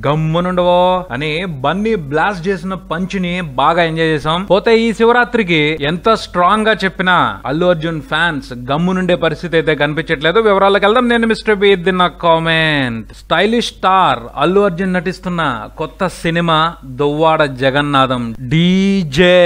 గమ్మునుండవో అని బన్నీ బ్లాస్ట్ చేసిన పంచ్ ని బాగా ఎంజాయ్ చేసాం. పోతే ఈ శివరాత్రికి ఎంత స్ట్రాంగ్ గా చెప్పినా అల్లు అర్జున్ ఫ్యాన్స్ గమ్మునుండే పరిస్థితి అయితే కనిపించట్లేదు. వివరాలకు వెళ్దాం. నేను మిస్టర్ బి నా comment. Stylish star Allu Arjun నటిస్తున్న కొత్త cinema Duvvada Jagannatham DJ.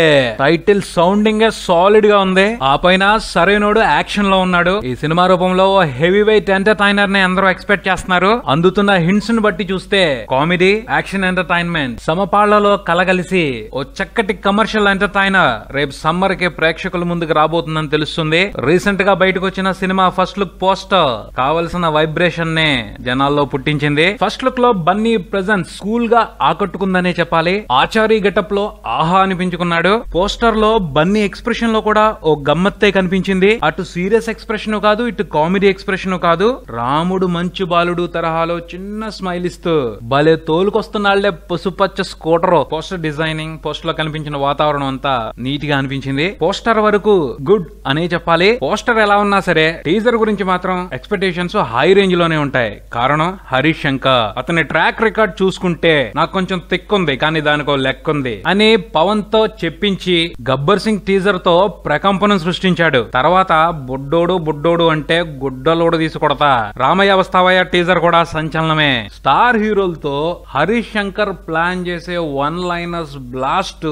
Title sounding solid గా ఉంది. ఆ పైన సరైనోడు యాక్షన్ లో ఉన్నాడు. ఈ సినిమా రూపంలో హెవీ వెయిట్ ఎంటర్టైనర్ ని అందరూ ఎక్స్పెక్ట్ చేస్తున్నారు. అందుతున్న హింట్స్ ని బట్టి చూస్తే కామెడీ, యాక్షన్, ఎంటర్టైన్మెంట్ సమపాళ్లలో కలగలిసి ఓ చక్కటి కమర్షియల్ ఎంటర్టైనర్ రేపు సమ్మర్ కి ప్రేక్షకుల ముందుకు రాబోతుందని తెలుస్తుంది. రీసెంట్ గా బయటకు వచ్చిన సినిమా ఫస్ట్ లుక్ పోస్టర్ కావలసిన వైబ్రేషన్ నే జనాల్లో పుట్టించింది. ఫస్ట్ లుక్ లో బన్నీ ప్రెజెన్స్ కూల్ గా ఆకట్టుకుందనే చెప్పాలి. ఆచారి గెటప్ లో ఆహా అనిపించుకున్నాడు. పోస్టర్ లో బన్నీ ఎక్స్ప్రెషన్ లో కూడా ఓ గమ్మత్తే కనిపించింది. అటు సీరియస్ ఎక్స్ప్రెషన్ కాదు, ఇటు కామెడీ ఎక్స్ప్రెషన్ కాదు. రాముడు మంచు బాలుడు తరహాలో చిన్న స్మైల్ ఇస్తూ భలే తోలుకొస్తున్నాళ్లే పసుపచ్చ స్కూటర్. పోస్టర్ డిజైనింగ్, పోస్టర్ లో కనిపించిన వాతావరణం అంతా నీట్ గా అనిపించింది. పోస్టర్ వరకు గుడ్ అనే చెప్పాలి. పోస్టర్ ఎలా ఉన్నా సరే టీజర్ గురించి మాత్రం ఎక్స్పెక్టేషన్స్ హై రేంజ్ లోనే ఉంటాయి. కారణం హరీష్ శంకర్. అతని ట్రాక్ రికార్డ్ చూసుకుంటే నాకు కొంచెం తిక్కుంది కానీ దానికో లెక్కుంది అని పవన్ తో చెప్పించి గబ్బర్ సింగ్ టీజర్ తో ప్రకంపనం సృష్టించాడు. తర్వాత బుడ్డోడు అంటే గుడ్డలోడు తీసుకొడతా రామయ్య వస్తావయ్య టీజర్ కూడా సంచలనమే. స్టార్ హీరోలతో హరీష్ శంకర్ ప్లాన్ చేసే వన్ లైనర్స్ బ్లాస్ట్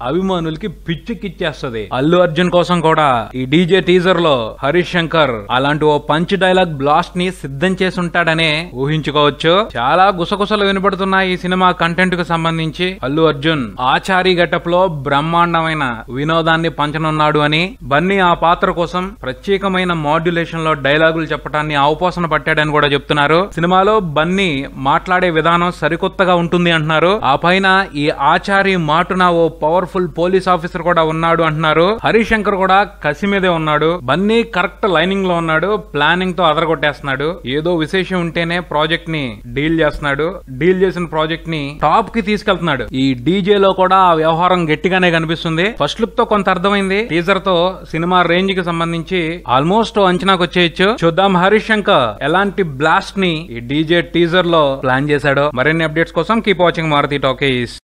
అభిమానులకి పిచ్చికిచ్చేస్తది. అల్లు అర్జున్ కోసం కూడా ఈ డీజే టీజర్ లో హరీష్ శంకర్ అలాంటి ఓ పంచ్ డైలాగ్ బ్లాస్ట్ ని సిద్ధం చేసి ఉంటాడనే ఊహించుకోవచ్చు. చాలా గుసగుసలు వినబడుతున్న ఈ సినిమా కంటెంట్ కు సంబంధించి అల్లు అర్జున్ ఆచారి గెటప్ లో బ్రహ్మాండమైన వినోదాన్ని పంచనున్నాడు అని, బన్నీ ఆ పాత్ర కోసం ప్రత్యేకమైన మాడ్యులేషన్ లో డైలాగులు చెప్పడాన్ని అవపోసన పట్టాడని కూడా చెప్తున్నారు. సినిమాలో బన్నీ మాట్లాడే విధానం సరికొత్తగా ఉంటుంది అంటున్నారు. ఆ పైన ఈ ఆచారి మాటున ఓ పవర్ఫుల్ పోలీస్ ఆఫీసర్ కూడా ఉన్నాడు అంటున్నారు. హరీష్ శంకర్ కూడా కసి మీదే ఉన్నాడు. బన్నీ కరెక్ట్ లైనింగ్ లో ఉన్నాడు. ప్లానింగ్ తో అదరగొట్టేస్తున్నాడు. ఏదో విశేషం ఉంటేనే ప్రాజెక్ట్ ని డీల్ చేస్తున్నాడు. డీల్ చేసిన ప్రాజెక్ట్ ని టాప్ కి తీసుకెళ్తున్నాడు. ఈ డీజే లో కూడా ఆ వ్యవహారం గట్టిగానే కనిపిస్తుంది. ఫస్ట్ లుక్ తో కొంత అర్థమైంది. టీజర్ తో సినిమా రేంజ్ కి సంబంధించి ఆల్మోస్ట్ అంచనాకు వచ్చేయచ్చు. చూద్దాం హరీష్ శంకర్ ఎలాంటి బ్లాస్ట్ ని ఈ డీజే టీజర్ లో ప్లాన్ చేశాడో. మరిన్ని అప్డేట్స్ కోసం కీప్ వాచింగ్ మారుతి టాకీస్.